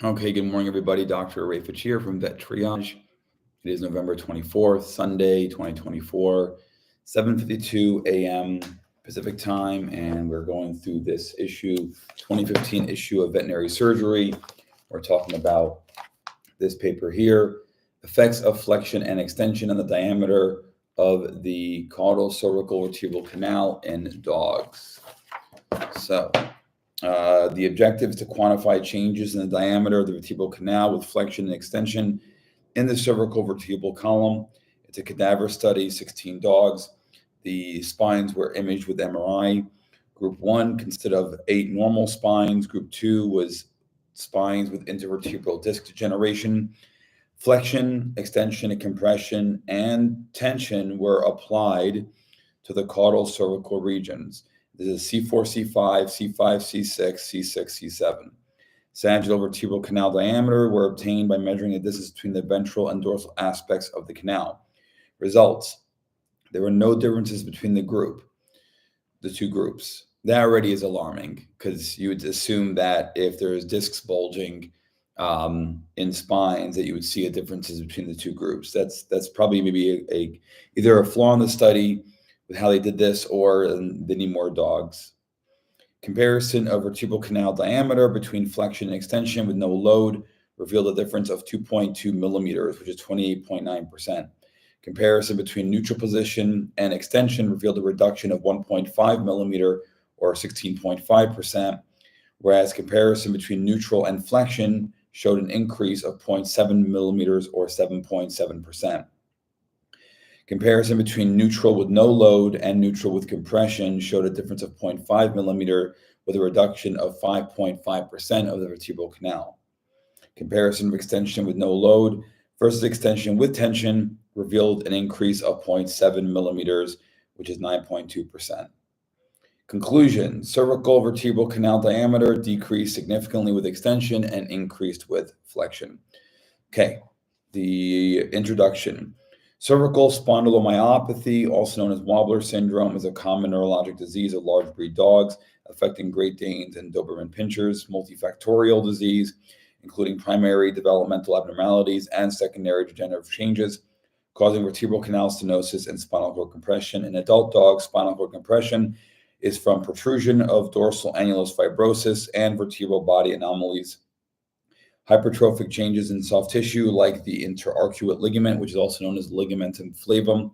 Okay, good morning, everybody. Dr. Rafich here from Vet Triage. It is November 24th, Sunday, 2024, 7:52 a.m. Pacific time, and we're going through this issue, 2015 issue of Veterinary Surgery. We're talking about this paper here, effects of flexion and extension on the diameter of the caudal cervical vertebral canal in dogs. So, the objective is to quantify changes in the diameter of the vertebral canal with flexion and extension in the cervical vertebral column. It's a cadaver study, 16 dogs. The spines were imaged with MRI. Group 1 consisted of 8 normal spines. Group 2 was spines with intervertebral disc degeneration. Flexion, extension, and compression and tension were applied to the caudal cervical regions. This is C4, C5, C5, C6, C6, C7. Sagittal vertebral canal diameter were obtained by measuring the distance between the ventral and dorsal aspects of the canal. Results: there were no differences between the two groups. That already is alarming because you would assume that if there's discs bulging in spines, that you would see a differences between the two groups. That's probably maybe either a flaw in the study with how they did this, or they need more dogs. Comparison of vertebral canal diameter between flexion and extension with no load revealed a difference of 2.2 millimeters, which is 28.9%. Comparison between neutral position and extension revealed a reduction of 1.5 millimeter, or 16.5%, whereas comparison between neutral and flexion showed an increase of 0.7 millimeters, or 7.7%. Comparison between neutral with no load and neutral with compression showed a difference of 0.5 millimeter with a reduction of 5.5% of the vertebral canal. Comparison of extension with no load versus extension with tension revealed an increase of 0.7 millimeters, which is 9.2%. Conclusion: cervical vertebral canal diameter decreased significantly with extension and increased with flexion. Okay, the introduction. Cervical spondylomyopathy, also known as Wobbler syndrome, is a common neurologic disease of large breed dogs affecting Great Danes and Doberman Pinschers. Multifactorial disease, including primary developmental abnormalities and secondary degenerative changes, causing vertebral canal stenosis and spinal cord compression. In adult dogs, spinal cord compression is from protrusion of dorsal annulus fibrosis and vertebral body anomalies. Hypertrophic changes in soft tissue like the interarcuate ligament, which is also known as ligamentum flavum,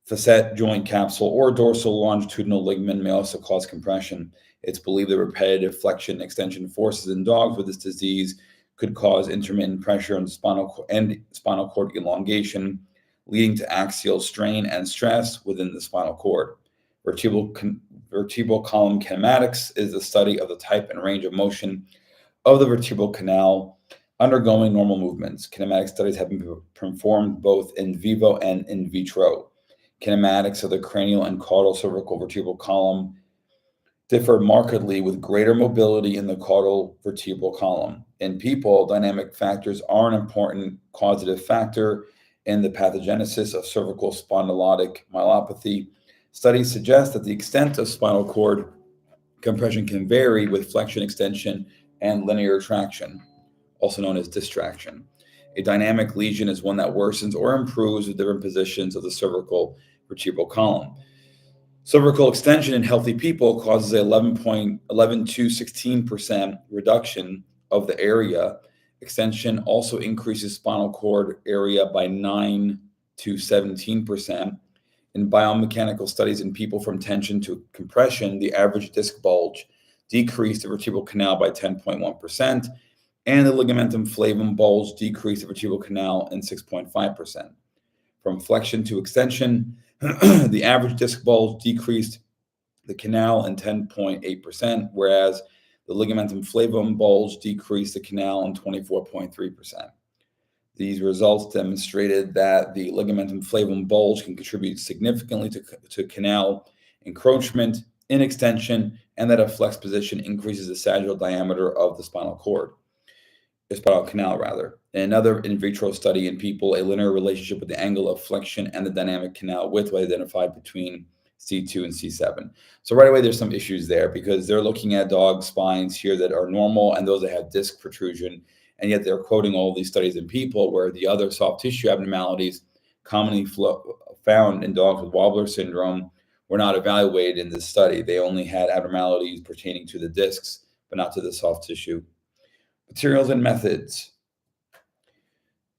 facet joint capsule, or dorsal longitudinal ligament may also cause compression. It's believed that repetitive flexion and extension forces in dogs with this disease could cause intermittent pressure on spinal cord elongation, leading to axial strain and stress within the spinal cord. Vertebral column kinematics is the study of the type and range of motion of the vertebral canal undergoing normal movements. Kinematic studies have been performed both in vivo and in vitro. Kinematics of the cranial and caudal cervical vertebral column differ markedly, with greater mobility in the caudal vertebral column. In people, dynamic factors are an important causative factor in the pathogenesis of cervical spondylotic myelopathy. Studies suggest that the extent of spinal cord compression can vary with flexion, extension, and linear traction, also known as distraction. A dynamic lesion is one that worsens or improves with different positions of the cervical vertebral column. Cervical extension in healthy people causes an 11 to 16% reduction of the area. Extension also increases spinal cord area by 9 to 17%. In biomechanical studies in people from tension to compression, the average disc bulge decreased the vertebral canal by 10.1%, and the ligamentum flavum bulge decreased the vertebral canal in 6.5%. From flexion to extension, the average disc bulge decreased the canal in 10.8%, whereas the ligamentum flavum bulge decreased the canal in 24.3%. These results demonstrated that the ligamentum flavum bulge can contribute significantly to canal encroachment in extension, and that a flex position increases the sagittal diameter of the spinal canal rather. In another in vitro study in people, a linear relationship with the angle of flexion and the dynamic canal width was identified between C2, and C7. So right away, there's some issues there because they're looking at dog spines here that are normal and those that have disc protrusion. And yet they're quoting all these studies in people where the other soft tissue abnormalities commonly found in dogs with Wobbler syndrome were not evaluated in this study. They only had abnormalities pertaining to the discs, but not to the soft tissue. Materials and methods.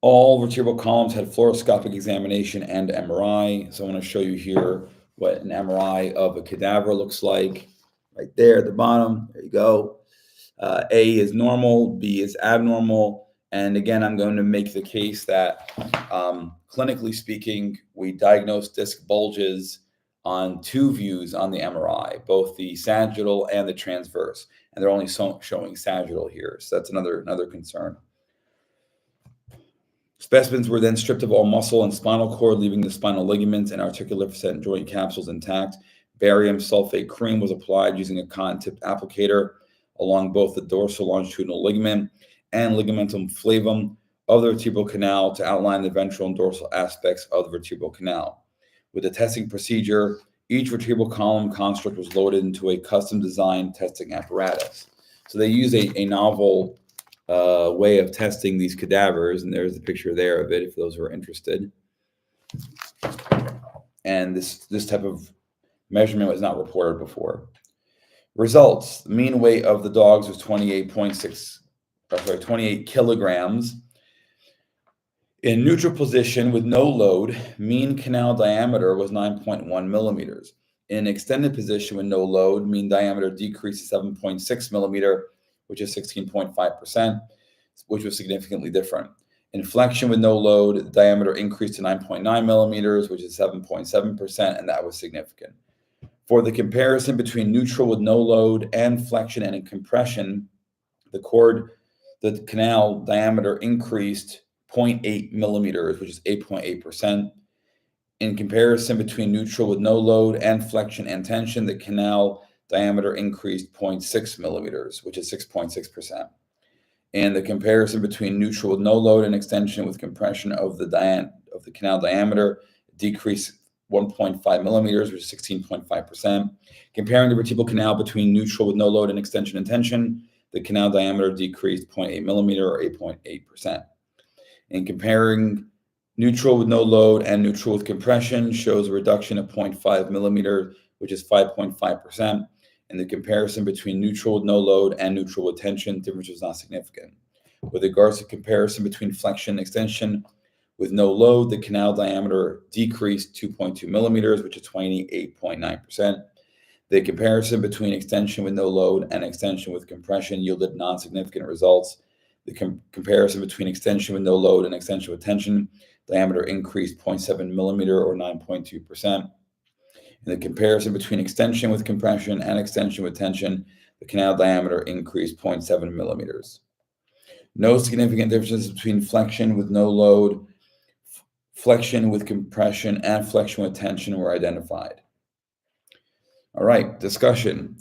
All vertebral columns had fluoroscopic examination and MRI. So I want to show you here what an MRI of a cadaver looks like. Right there at the bottom, there you go. A is normal, B is abnormal. And again, I'm going to make the case that clinically speaking, we diagnose disc bulges on two views on the MRI, both the sagittal and the transverse. And they're only showing sagittal here. So that's another concern. Specimens were then stripped of all muscle and spinal cord, leaving the spinal ligaments and articular joint capsules intact. Barium sulfate cream was applied using a cotton-tipped applicator along both the dorsal longitudinal ligament and ligamentum flavum of the vertebral canal to outline the ventral and dorsal aspects of the vertebral canal. With the testing procedure, each vertebral column construct was loaded into a custom-designed testing apparatus. So they use a novel way of testing these cadavers, and there's the picture there of it if those who are interested. And this type of measurement was not reported before. Results: the mean weight of the dogs was 28 kilograms. In neutral position with no load, mean canal diameter was 9.1 millimeters. In extended position with no load, mean diameter decreased to 7.6 millimeter, which is 16.5%, which was significantly different. In flexion with no load, the diameter increased to 9.9 millimeters, which is 7.7%, and that was significant. For the comparison between neutral with no load and flexion and in compression, the canal diameter increased 0.8 millimeters, which is 8.8%. In comparison between neutral with no load and flexion and tension, the canal diameter increased 0.6 millimeters, which is 6.6%. And the comparison between neutral with no load and extension with compression of the canal diameter decreased 1.5 millimeters, which is 16.5%. Comparing the vertebral canal between neutral with no load and extension and tension, the canal diameter decreased 0.8 millimeter or 8.8%. And comparing neutral with no load and neutral with compression shows a reduction of 0.5 millimeter, which is 5.5%. And the comparison between neutral with no load and neutral with tension, difference was not significant. With regards to comparison between flexion and extension with no load, the canal diameter decreased 2.2 millimeters, which is 28.9%. The comparison between extension with no load and extension with compression yielded non-significant results. The comparison between extension with no load and extension with tension, diameter increased 0.7 millimeter or 9.2%. In the comparison between extension with compression and extension with tension, the canal diameter increased 0.7 millimeters. No significant differences between flexion with no load, flexion with compression, and flexion with tension were identified. All right, discussion.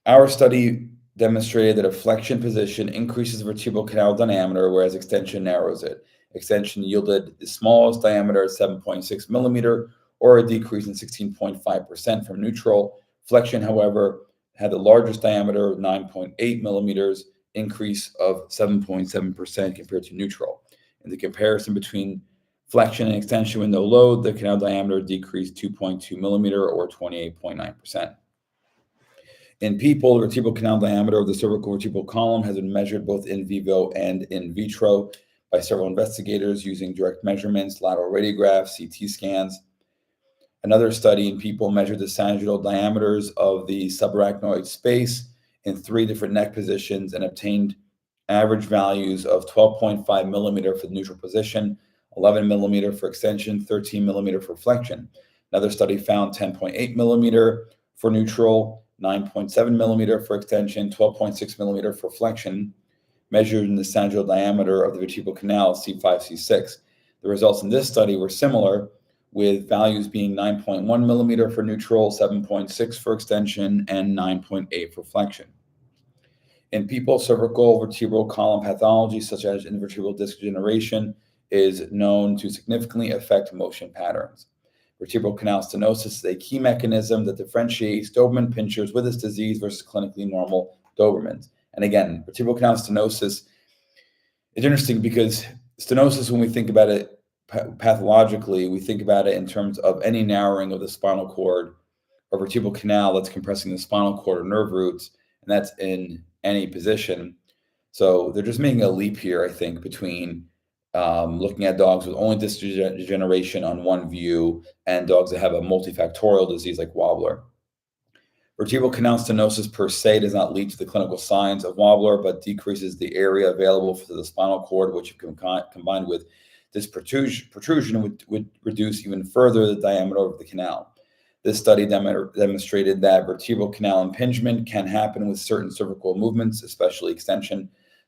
Our study demonstrated that a flexion position increases the vertebral canal diameter, whereas extension narrows it. Extension yielded the smallest diameter at 7.6 millimeter, or a decrease in 16.5% from neutral. Flexion, however, had the largest diameter, 9.8 millimeters, increase of 7.7% compared to neutral. In the comparison between flexion and extension with no load, the canal diameter decreased 2.2 millimeter or 28.9%. In people, the vertebral canal diameter of the cervical vertebral column has been measured both in vivo and in vitro by several investigators using direct measurements, lateral radiographs, CT scans. Another study in people measured the sagittal diameters of the subarachnoid space in 3 different neck positions and obtained average values of 12.5 millimeter for the neutral position, 11 millimeter for extension, 13 millimeter for flexion. Another study found 10.8 millimeter for neutral, 9.7 millimeter for extension, 12.6 millimeter for flexion, measured in the sagittal diameter of the vertebral canal, C5, C6. The results in this study were similar, with values being 9.1 millimeter for neutral, 7.6 for extension, and 9.8 for flexion. In people, cervical vertebral column pathology, such as invertebral disc degeneration, is known to significantly affect motion patterns. Vertebral canal stenosis is a key mechanism that differentiates Doberman pinschers with this disease versus clinically normal Dobermans. And again, vertebral canal stenosis is interesting because stenosis, when we think about it pathologically, we think about it in terms of any narrowing of the spinal cord or vertebral canal that's compressing the spinal cord or nerve roots, and that's in any position. So they're just making a leap here, I think, between looking at dogs with only disc degeneration on one view and dogs that have a multifactorial disease like Wobbler. Vertebral canal stenosis per se does not lead to the clinical signs of Wobbler, but decreases the area available for the spinal cord, which combined with this protrusion would reduce even further the diameter of the canal. This study demonstrated that vertebral canal impingement can happen with certain cervical movements, especially extension.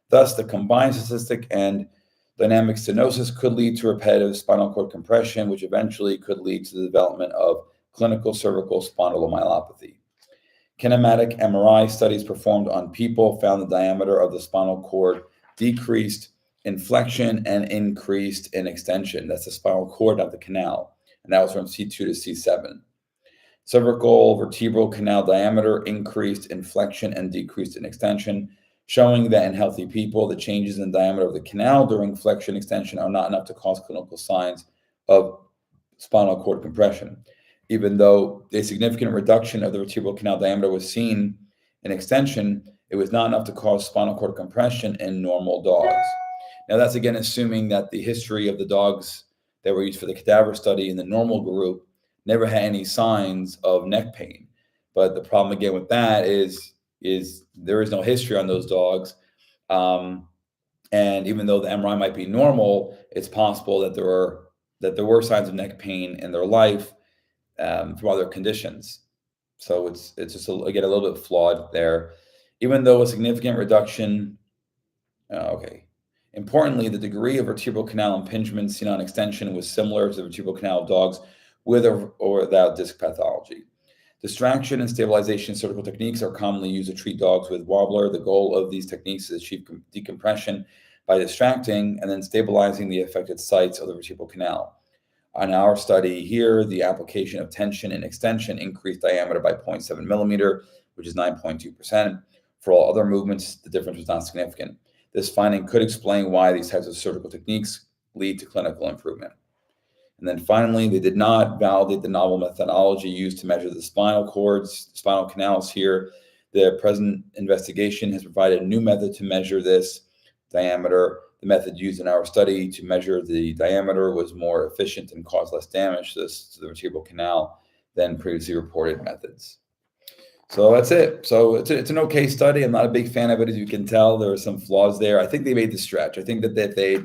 Thus, the combined cystic and dynamic stenosis could lead to repetitive spinal cord compression, which eventually could lead to the development of clinical cervical spondylomyelopathy. Kinematic MRI studies performed on people found the diameter of the spinal cord decreased in flexion and increased in extension. That's the spinal cord, not the canal. And that was from C2 to C7. Cervical vertebral canal diameter increased in flexion and decreased in extension, showing that in healthy people, the changes in diameter of the canal during flexion extension are not enough to cause clinical signs of spinal cord compression. Even though a significant reduction of the vertebral canal diameter was seen in extension, it was not enough to cause spinal cord compression in normal dogs. Now, that's again assuming that the history of the dogs that were used for the cadaver study in the normal group never had any signs of neck pain. But the problem again with that is there is no history on those dogs. And even though the MRI might be normal, it's possible that there were signs of neck pain in their life through other conditions. So it's just again a little bit flawed there. Even though a significant reduction, Importantly, the degree of vertebral canal impingement seen on extension was similar to the vertebral canal of dogs with or without disc pathology. Distraction and stabilization surgical techniques are commonly used to treat dogs with Wobbler. The goal of these techniques is to achieve decompression by distracting and then stabilizing the affected sites of the vertebral canal. On our study here, the application of tension and extension increased diameter by 0.7 millimeter, which is 9.2%. For all other movements, the difference was not significant. This finding could explain why these types of surgical techniques lead to clinical improvement. And then finally, they did not validate the novel methodology used to measure the spinal canals here. The present investigation has provided a new method to measure this diameter. The method used in our study to measure the diameter was more efficient and caused less damage to the vertebral canal than previously reported methods. So that's it. So it's an okay study. I'm not a big fan of it, as you can tell. There are some flaws there. I think they made the stretch. I think that if they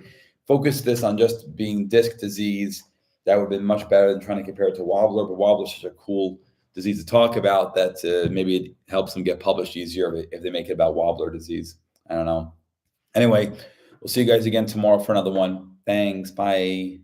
focused this on just being disc disease, that would have been much better than trying to compare it to Wobbler. But Wobbler is such a cool disease to talk about that maybe it helps them get published easier if they make it about Wobbler disease. I don't know. Anyway, we'll see you guys again tomorrow for another one. Thanks. Bye.